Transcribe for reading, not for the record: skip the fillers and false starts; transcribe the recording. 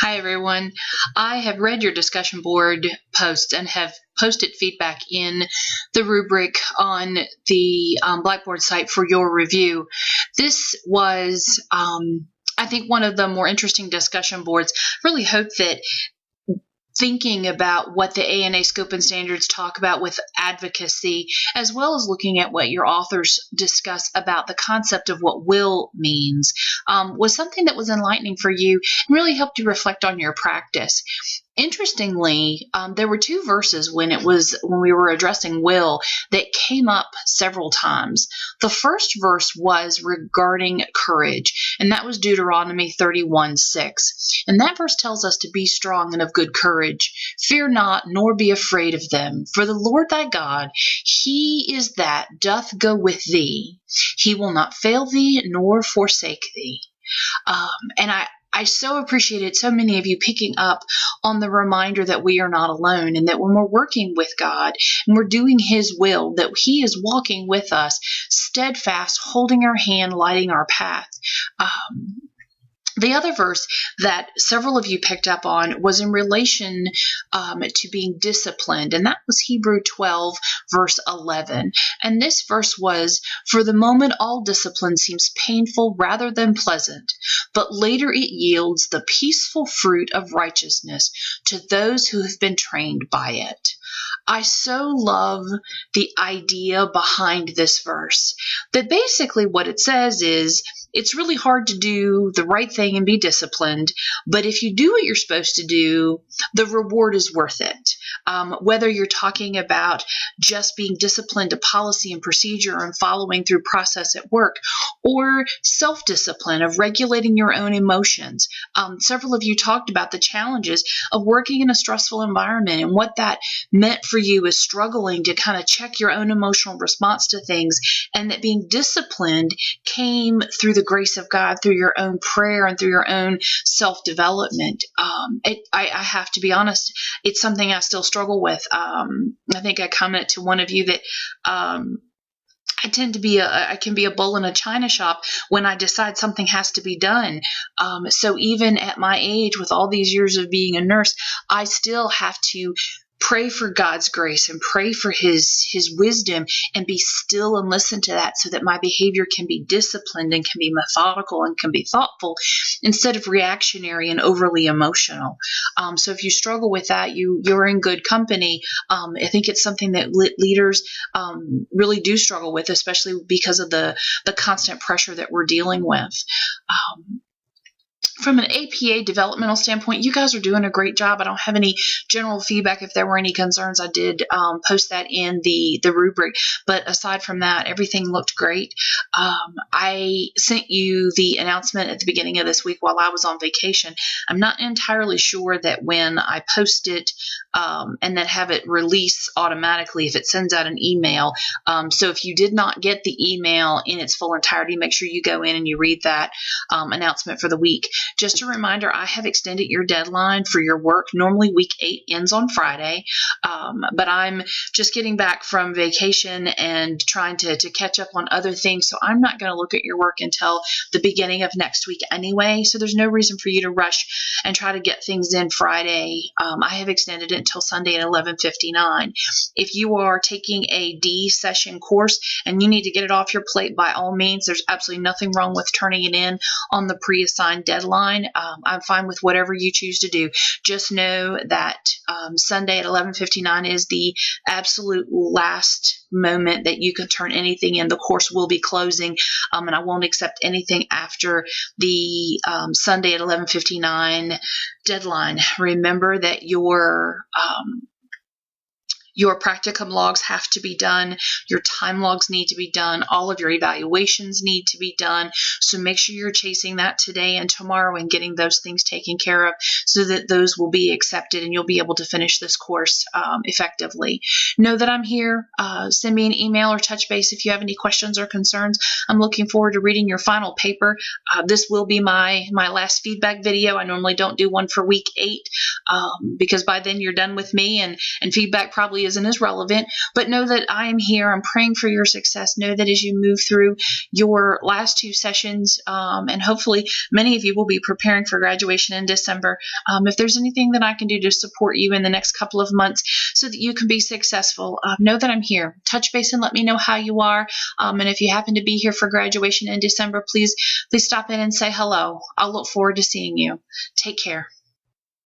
Hi, everyone. I have read your discussion board posts and have posted feedback in the rubric on the Blackboard site for your review. This was, I think, one of the more interesting discussion boards. Really hope that thinking about what the ANA scope and standards talk about with advocacy, as well as looking at what your authors discuss about the concept of what will means, was something that was enlightening for you and really helped you reflect on your practice. Interestingly, there were two verses when we were addressing will that came up several times. The first verse was regarding courage, and that was Deuteronomy 31:6. And that verse tells us to be strong and of good courage. Fear not, nor be afraid of them. For the Lord thy God, he is that doth go with thee. He will not fail thee, nor forsake thee. And I so appreciated so many of you picking up on the reminder that we are not alone, and that when we're working with God and we're doing his will, that he is walking with us, steadfast, holding our hand, lighting our path. The other verse that several of you picked up on was in relation to being disciplined, and that was Hebrew 12, verse 11. And this verse was, "For the moment all discipline seems painful rather than pleasant, but later it yields the peaceful fruit of righteousness to those who have been trained by it." I so love the idea behind this verse, that basically what it says is, it's really hard to do the right thing and be disciplined, but if you do what you're supposed to do, the reward is worth it. Whether you're talking about just being disciplined to policy and procedure and following through process at work, or self-discipline of regulating your own emotions. Several of you talked about the challenges of working in a stressful environment and what that meant for you is struggling to kind of check your own emotional response to things, and that being disciplined came through the grace of God, through your own prayer and through your own self-development. I have to be honest, it's something I still struggle with. I think I commented to one of you that I can be a bull in a china shop when I decide something has to be done. So even at my age, with all these years of being a nurse, I still have to pray for God's grace and pray for his wisdom and be still and listen to that, so that my behavior can be disciplined and can be methodical and can be thoughtful instead of reactionary and overly emotional. So if you struggle with that, you're in good company. I think it's something that leaders really do struggle with, especially because of the constant pressure that we're dealing with. From an APA developmental standpoint, you guys are doing a great job. I don't have any general feedback. If there were any concerns, I did post that in the rubric. But aside from that, everything looked great. I sent you the announcement at the beginning of this week while I was on vacation. I'm not entirely sure that when I post it and then have it release automatically, if it sends out an email. So if you did not get the email in its full entirety, make sure you go in and you read that announcement for the week. Just a reminder, I have extended your deadline for your work. Normally week 8 ends on Friday, but I'm just getting back from vacation and trying to catch up on other things. So I'm not going to look at your work until the beginning of next week anyway. So there's no reason for you to rush and try to get things in Friday. I have extended it until Sunday at 11:59. If you are taking a D session course and you need to get it off your plate, by all means, there's absolutely nothing wrong with turning it in on the pre-assigned deadline. I'm fine with whatever you choose to do. Just know that Sunday at 11:59 is the absolute last moment that you can turn anything in. The course will be closing, and I won't accept anything after the Sunday at 11:59 deadline. Remember that your practicum logs have to be done. Your time logs need to be done. All of your evaluations need to be done. So make sure you're chasing that today and tomorrow and getting those things taken care of so that those will be accepted and you'll be able to finish this course effectively. Know that I'm here. Send me an email or touch base if you have any questions or concerns. I'm looking forward to reading your final paper. This will be my last feedback video. I normally don't do one for week 8 because by then you're done with me, and feedback probably probably isn't as relevant, but know that I am here. I'm praying for your success. Know that as you move through your last 2 sessions, and hopefully many of you will be preparing for graduation in December, if there's anything that I can do to support you in the next couple of months so that you can be successful, know that I'm here. Touch base and let me know how you are. And if you happen to be here for graduation in December, please stop in and say hello. I'll look forward to seeing you. Take care.